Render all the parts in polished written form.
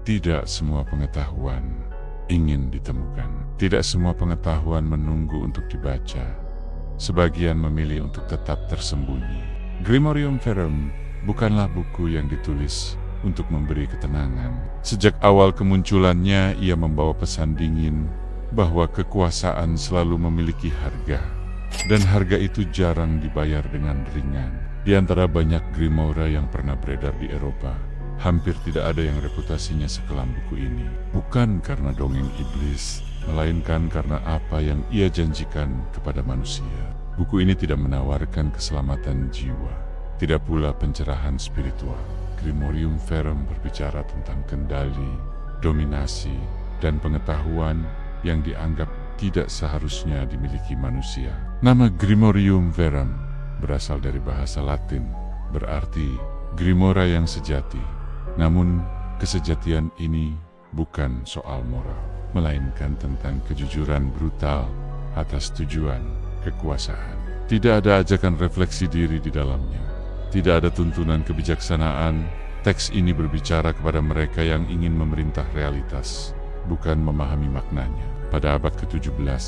Tidak semua pengetahuan ingin ditemukan. Tidak semua pengetahuan menunggu untuk dibaca. Sebagian memilih untuk tetap tersembunyi. Grimorium Verum bukanlah buku yang ditulis untuk memberi ketenangan. Sejak awal kemunculannya, ia membawa pesan dingin bahwa kekuasaan selalu memiliki harga. Dan harga itu jarang dibayar dengan ringan. Di antara banyak Grimoire yang pernah beredar di Eropa, hampir tidak ada yang reputasinya sekelam buku ini. Bukan karena dongeng iblis, melainkan karena apa yang ia janjikan kepada manusia. Buku ini tidak menawarkan keselamatan jiwa, tidak pula pencerahan spiritual. Grimorium Verum berbicara tentang kendali, dominasi, dan pengetahuan yang dianggap tidak seharusnya dimiliki manusia. Nama Grimorium Verum berasal dari bahasa Latin, berarti Grimora yang sejati. Namun, kesejatian ini bukan soal moral, melainkan tentang kejujuran brutal atas tujuan kekuasaan. Tidak ada ajakan refleksi diri di dalamnya. Tidak ada tuntunan kebijaksanaan. Teks ini berbicara kepada mereka yang ingin memerintah realitas, bukan memahami maknanya. Pada abad ke-17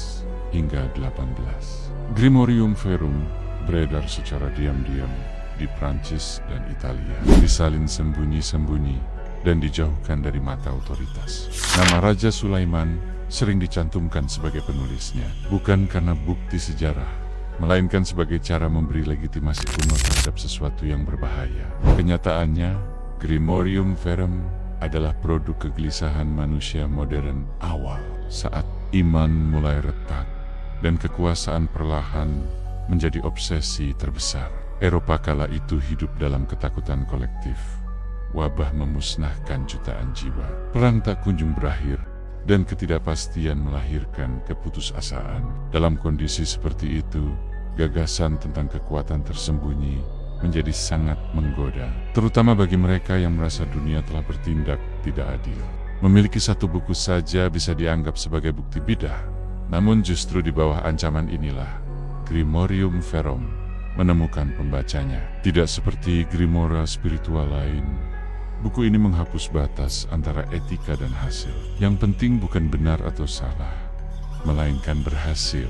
hingga 18, Grimorium Verum beredar secara diam-diam di Prancis dan Italia, disalin sembunyi-sembunyi dan dijauhkan dari mata otoritas. Nama Raja Sulaiman sering dicantumkan sebagai penulisnya, bukan karena bukti sejarah, melainkan sebagai cara memberi legitimasi kuno terhadap sesuatu yang berbahaya. Kenyataannya, Grimorium Verum adalah produk kegelisahan manusia modern awal, saat iman mulai retak dan kekuasaan perlahan menjadi obsesi terbesar. Eropa kala itu hidup dalam ketakutan kolektif. Wabah memusnahkan jutaan jiwa. Perang tak kunjung berakhir, dan ketidakpastian melahirkan keputusasaan. Dalam kondisi seperti itu, gagasan tentang kekuatan tersembunyi menjadi sangat menggoda, terutama bagi mereka yang merasa dunia telah bertindak tidak adil. Memiliki satu buku saja bisa dianggap sebagai bukti bidah, namun justru di bawah ancaman inilah Grimorium Verum menemukan pembacanya. Tidak seperti Grimoire spiritual lain, buku ini menghapus batas antara etika dan hasil. Yang penting bukan benar atau salah, melainkan berhasil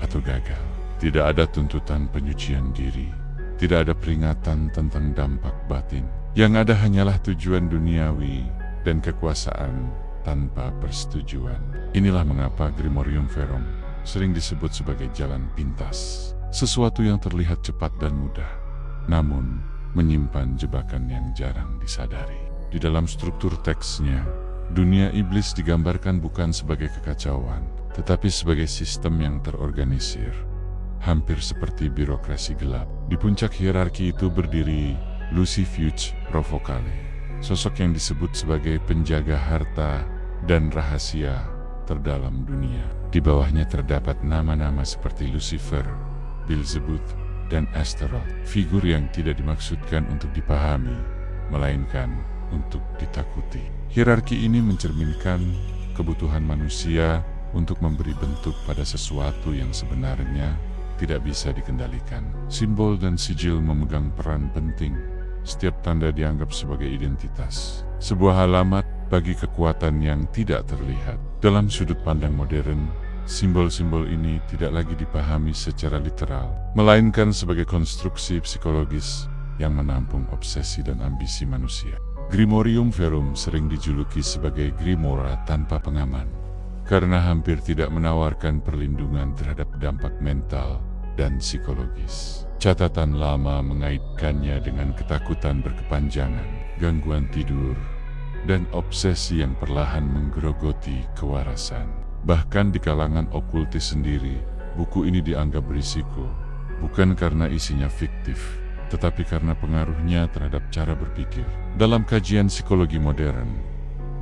atau gagal. Tidak ada tuntutan penyucian diri, tidak ada peringatan tentang dampak batin. Yang ada hanyalah tujuan duniawi dan kekuasaan tanpa persetujuan. Inilah mengapa Grimorium Verum sering disebut sebagai jalan pintas. Sesuatu yang terlihat cepat dan mudah, namun menyimpan jebakan yang jarang disadari. Di dalam struktur teksnya, dunia iblis digambarkan bukan sebagai kekacauan, tetapi sebagai sistem yang terorganisir, hampir seperti birokrasi gelap. Di puncak hierarki itu berdiri Lucifuge Provocale, sosok yang disebut sebagai penjaga harta dan rahasia terdalam dunia. Di bawahnya terdapat nama-nama seperti Lucifer, Beelzebub, dan Astaroth, figur yang tidak dimaksudkan untuk dipahami, melainkan untuk ditakuti. Hierarki ini mencerminkan kebutuhan manusia untuk memberi bentuk pada sesuatu yang sebenarnya tidak bisa dikendalikan. Simbol dan sijil memegang peran penting. Setiap tanda dianggap sebagai identitas, sebuah alamat bagi kekuatan yang tidak terlihat. Dalam sudut pandang modern, simbol-simbol ini tidak lagi dipahami secara literal, melainkan sebagai konstruksi psikologis yang menampung obsesi dan ambisi manusia. Grimorium Verum sering dijuluki sebagai Grimoire tanpa pengaman, karena hampir tidak menawarkan perlindungan terhadap dampak mental dan psikologis. Catatan lama mengaitkannya dengan ketakutan berkepanjangan, gangguan tidur, dan obsesi yang perlahan menggerogoti kewarasan. Bahkan di kalangan okultis sendiri, buku ini dianggap berisiko, bukan karena isinya fiktif, tetapi karena pengaruhnya terhadap cara berpikir. Dalam kajian psikologi modern,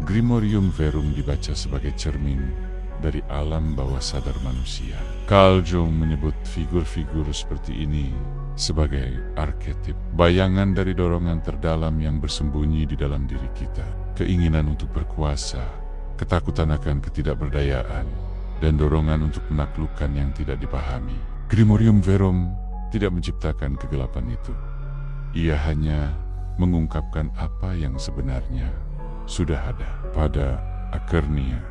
Grimorium Verum dibaca sebagai cermin dari alam bawah sadar manusia. Carl Jung menyebut figur-figur seperti ini sebagai arketip, bayangan dari dorongan terdalam yang bersembunyi di dalam diri kita. Keinginan untuk berkuasa, ketakutan akan ketidakberdayaan, dan dorongan untuk menaklukkan yang tidak dipahami. Grimorium Verum tidak menciptakan kegelapan itu. Ia hanya mengungkapkan apa yang sebenarnya sudah ada. Pada akhirnya,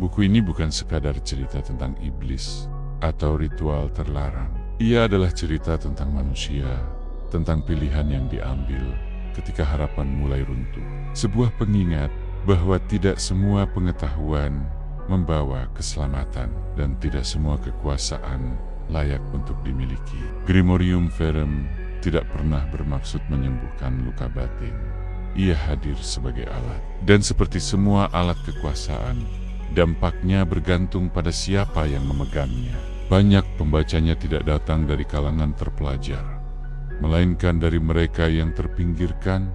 buku ini bukan sekadar cerita tentang iblis atau ritual terlarang. Ia adalah cerita tentang manusia, tentang pilihan yang diambil ketika harapan mulai runtuh. Sebuah pengingat bahwa tidak semua pengetahuan membawa keselamatan dan tidak semua kekuasaan layak untuk dimiliki. Grimorium Verum tidak pernah bermaksud menyembuhkan luka batin. Ia hadir sebagai alat. Dan seperti semua alat kekuasaan, dampaknya bergantung pada siapa yang memegangnya. Banyak pembacanya tidak datang dari kalangan terpelajar, melainkan dari mereka yang terpinggirkan,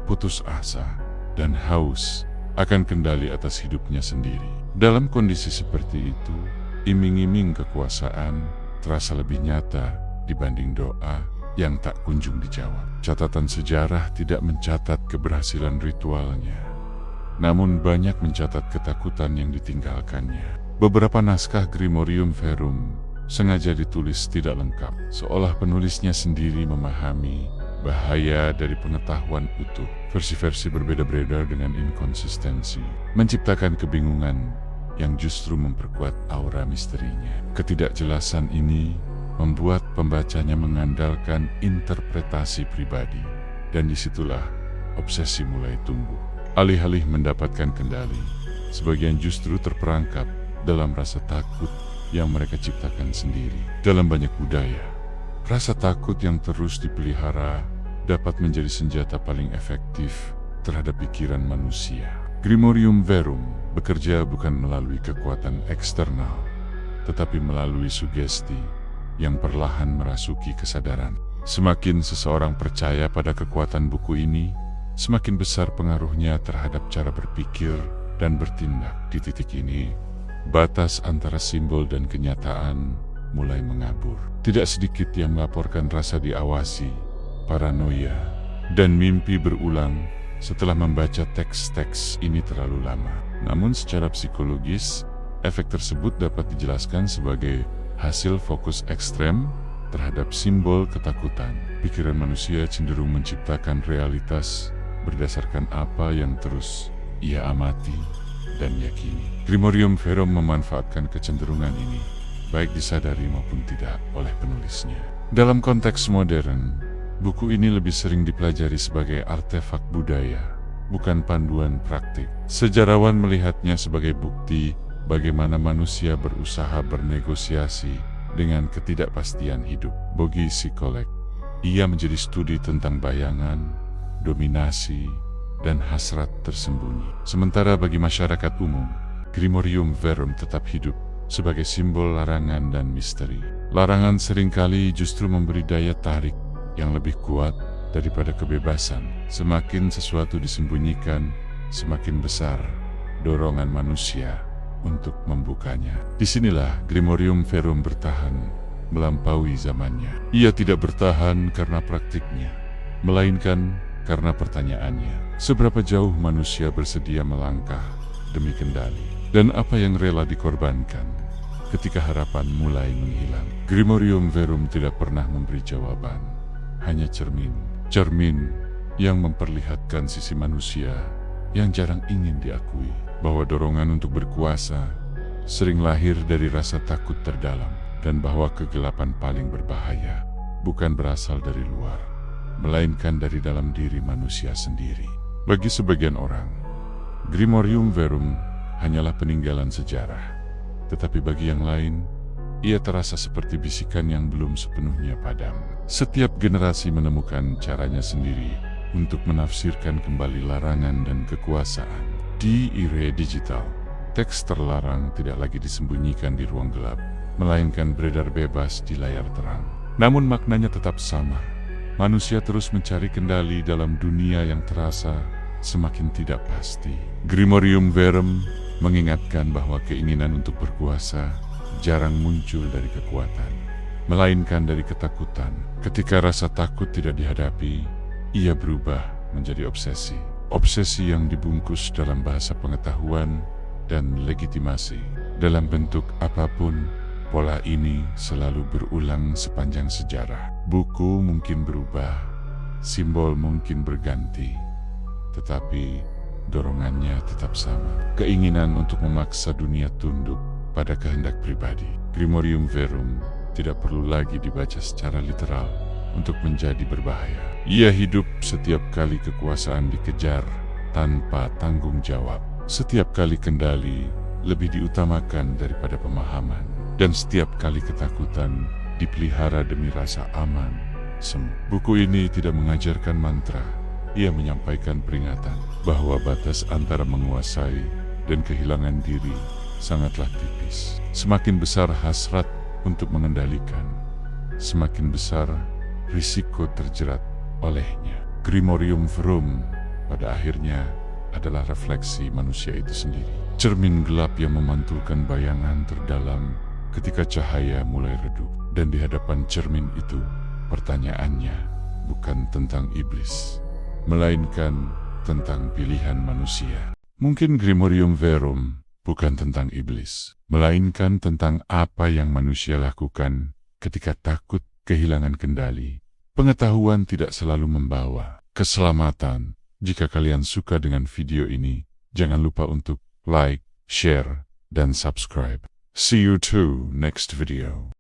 putus asa, dan haus akan kendali atas hidupnya sendiri. Dalam kondisi seperti itu, iming-iming kekuasaan terasa lebih nyata dibanding doa yang tak kunjung dijawab. Catatan sejarah tidak mencatat keberhasilan ritualnya, namun banyak mencatat ketakutan yang ditinggalkannya. Beberapa naskah Grimorium Verum sengaja ditulis tidak lengkap, seolah penulisnya sendiri memahami bahaya dari pengetahuan utuh. Versi-versi berbeda-beda dengan inkonsistensi, menciptakan kebingungan yang justru memperkuat aura misterinya. Ketidakjelasan ini membuat pembacanya mengandalkan interpretasi pribadi, dan disitulah obsesi mulai tumbuh. Alih-alih mendapatkan kendali, sebagian justru terperangkap dalam rasa takut yang mereka ciptakan sendiri. Dalam banyak budaya, rasa takut yang terus dipelihara dapat menjadi senjata paling efektif terhadap pikiran manusia. Grimorium Verum bekerja bukan melalui kekuatan eksternal, tetapi melalui sugesti yang perlahan merasuki kesadaran. Semakin seseorang percaya pada kekuatan buku ini, semakin besar pengaruhnya terhadap cara berpikir dan bertindak. Di titik ini, batas antara simbol dan kenyataan mulai mengabur. Tidak sedikit yang melaporkan rasa diawasi, paranoia, dan mimpi berulang setelah membaca teks-teks ini terlalu lama. Namun secara psikologis, efek tersebut dapat dijelaskan sebagai hasil fokus ekstrem terhadap simbol ketakutan. Pikiran manusia cenderung menciptakan realitas berdasarkan apa yang terus ia amati dan yakini. Grimorium Verum memanfaatkan kecenderungan ini, baik disadari maupun tidak, oleh penulisnya. Dalam konteks modern, buku ini lebih sering dipelajari sebagai artefak budaya, bukan panduan praktik. Sejarawan melihatnya sebagai bukti bagaimana manusia berusaha bernegosiasi dengan ketidakpastian hidup. Bagi Sikolek, ia menjadi studi tentang bayangan, dominasi, dan hasrat tersembunyi. Sementara bagi masyarakat umum, Grimorium Verum tetap hidup sebagai simbol larangan dan misteri. Larangan seringkali justru memberi daya tarik yang lebih kuat daripada kebebasan. Semakin sesuatu disembunyikan, semakin besar dorongan manusia untuk membukanya. Disinilah Grimorium Verum bertahan melampaui zamannya. Ia tidak bertahan karena praktiknya, melainkan karena pertanyaannya. Seberapa jauh manusia bersedia melangkah demi kendali, dan apa yang rela dikorbankan ketika harapan mulai menghilang. Grimorium Verum tidak pernah memberi jawaban, hanya cermin yang memperlihatkan sisi manusia yang jarang ingin diakui, bahwa dorongan untuk berkuasa sering lahir dari rasa takut terdalam, dan bahwa kegelapan paling berbahaya bukan berasal dari luar, melainkan dari dalam diri manusia sendiri. Bagi sebagian orang, Grimorium Verum hanyalah peninggalan sejarah, tetapi bagi yang lain, ia terasa seperti bisikan yang belum sepenuhnya padam. Setiap generasi menemukan caranya sendiri untuk menafsirkan kembali larangan dan kekuasaan. Di era digital, teks terlarang tidak lagi disembunyikan di ruang gelap, melainkan beredar bebas di layar terang. Namun maknanya tetap sama. Manusia terus mencari kendali dalam dunia yang terasa semakin tidak pasti. Grimorium Verum mengingatkan bahwa keinginan untuk berkuasa jarang muncul dari kekuatan, melainkan dari ketakutan. Ketika rasa takut tidak dihadapi, ia berubah menjadi obsesi. Obsesi yang dibungkus dalam bahasa pengetahuan dan legitimasi. Dalam bentuk apapun, pola ini selalu berulang sepanjang sejarah. Buku mungkin berubah, simbol mungkin berganti, tetapi dorongannya tetap sama. Keinginan untuk memaksa dunia tunduk pada kehendak pribadi. Grimorium Verum tidak perlu lagi dibaca secara literal untuk menjadi berbahaya. Ia hidup setiap kali kekuasaan dikejar tanpa tanggung jawab. Setiap kali kendali lebih diutamakan daripada pemahaman. Dan setiap kali ketakutan dipelihara demi rasa aman. Buku ini tidak mengajarkan mantra. Ia menyampaikan peringatan bahwa batas antara menguasai dan kehilangan diri sangatlah tipis. Semakin besar hasrat untuk mengendalikan, semakin besar risiko terjerat olehnya. Grimorium Verum pada akhirnya adalah refleksi manusia itu sendiri. Cermin gelap yang memantulkan bayangan terdalam ketika cahaya mulai redup. Dan di hadapan cermin itu, pertanyaannya bukan tentang iblis, melainkan tentang pilihan manusia. Mungkin Grimorium Verum bukan tentang iblis, melainkan tentang apa yang manusia lakukan ketika takut kehilangan kendali. Pengetahuan tidak selalu membawa keselamatan. Jika kalian suka dengan video ini, jangan lupa untuk like, share, dan subscribe. See you to next video.